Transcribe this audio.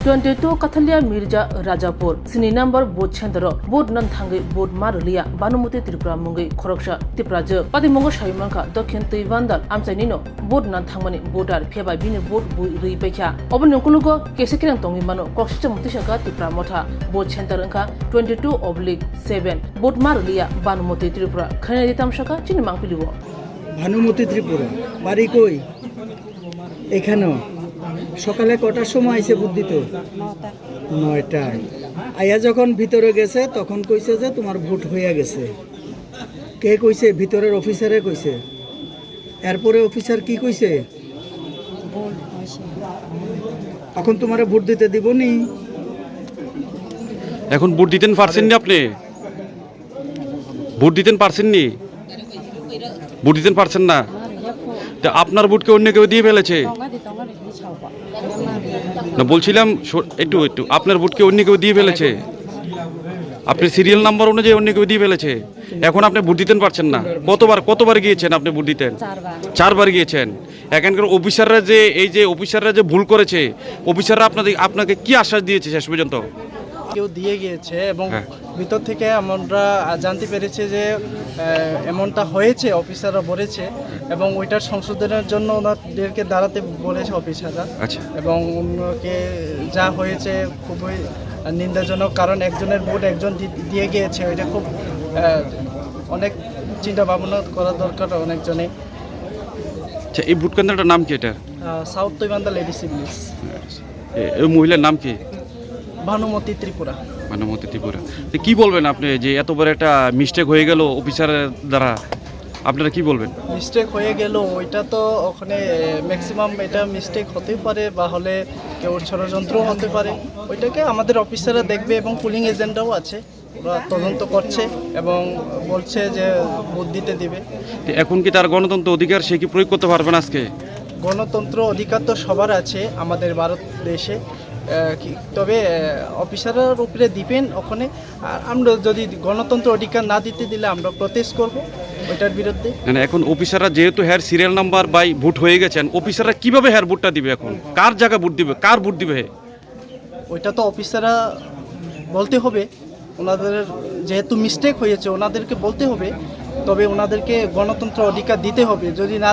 22 Kathalia Mirja Rajapur Sini number boat chendro boat nan thangi boat marulia Banumati Tripura Mungi Khoroksha Tipraja Padi Mungo Shaimanka Dokyan Tuivandal Amsanino boat nan thangmani boatar Peba Bini boat bui Ribeka Obanukulugo Kesekiran Tongi Mano Koksha Mutishaka Tipra Mota boat chendaranka 22/7 boat marulia Banumati Tripura Khaneditam Shaka Chinimang Piliwo Bhanumati Tripura বাড়ি কই এখানেও সকালে কটার সময় আইছে বুদ্ধি তো 9টায় আইয়া যখন ভিতরে গেছে তখন কইছে যে তোমার ভোট হইয়া গেছে কে কইছে ভিতরের অফিসারে কইছে এরপরে অফিসার কি কইছে এখন তোমারে ভোট দিতে দিবনি এখন ভোট দিতেন পারছেন না আপনি ভোট দিতেন পারছেন নি ভোট দিতেন পারছেন না তা আপনার ভোটকে অন্য কেউ দিয়ে ফেলেছে না বলছিলাম একটু আপনার ভোটকে অন্য কেউ দিয়ে ফেলেছে আপনি সিরিয়াল নাম্বার অনুযায়ী অন্য কেউ দিয়ে ফেলেছে এখন আপনি ভোট দিতেন পারছেন না কতবার গিয়েছেন আপনি ভোট দিতেন 4বার গিয়েছেন এখানকার অফিসাররা যে ভুল করেছে অফিসাররা আপনাকে কি আশ্বাস দিয়েছে শেষ পর্যন্ত কেউ দিয়ে গিয়েছে এবং ভিতর থেকে আমরা জানতে পেরেছি যে এমনটা হয়েছে অফিসাররা বলেছে এবং ওইটার সংশোধনের জন্য ওনাদেরকে দাঁড়াতে বলেছে অফিসাররা এবং অন্যকে যা হয়েছে খুবই নিন্দাজনক কারণ একজনের ভোট একজন দিয়ে গিয়েছে ওইটা খুব অনেক চিন্তা ভাবনা করা দরকার অনেকজনে। আচ্ছা এই ভোট কেন্দ্রটার নাম কি এটা সাউথ তৈবান্দা লেডিস ইংলিশ এই মহিলার নাম কি ভানুমতি ত্রিপুরা ভানুমতি ত্রিপুরা তো কি বলবেন আপনি যে এত বড় একটা মিস্টেক হয়ে গেল অফিসারের দ্বারা আপনারা কি বলবেন মিস্টেক হয়ে গেল ওইটা তো ওখানে ম্যাক্সিমাম এটা মিস্টেক হতেই পারে বা হলে কেউ ষড়যন্ত্র হতে পারে ওইটাকে আমাদের অফিসাররা দেখবে এবং পুলিং এজেন্টরাও আছে ওরা তদন্ত করছে এবং বলছে যে ভোট দিতে দিবে। এখন কি তার গণতন্ত্র অধিকার সে কি প্রয়োগ করতে পারবেন আজকে গণতন্ত্র অধিকার তো সবার আছে আমাদের ভারত দেশে তবে অফিসারের উপরে দিবেন ওখানে আর আমরা যদি গণতন্ত্র অধিকার না দিতে দিলে আমরা প্রটেস্ট করব ওইটার বিরুদ্ধে। মানে এখন অফিসাররা যেহেতু হ্যার সিরিয়াল নাম্বার বাই ভোট হয়ে গেছেন অফিসাররা কিভাবে হ্যার ভোটটা দিবে এখন কার জায়গায় ভোট দিবে কার ভোট দিবে ওইটা তো অফিসাররা বলতে হবে ওনাদের যেহেতু মিস্টেক হয়েছে ওনাদেরকে বলতে হবে তবে ওনাদেরকে গণতন্ত্র অধিকার দিতে হবে যদি না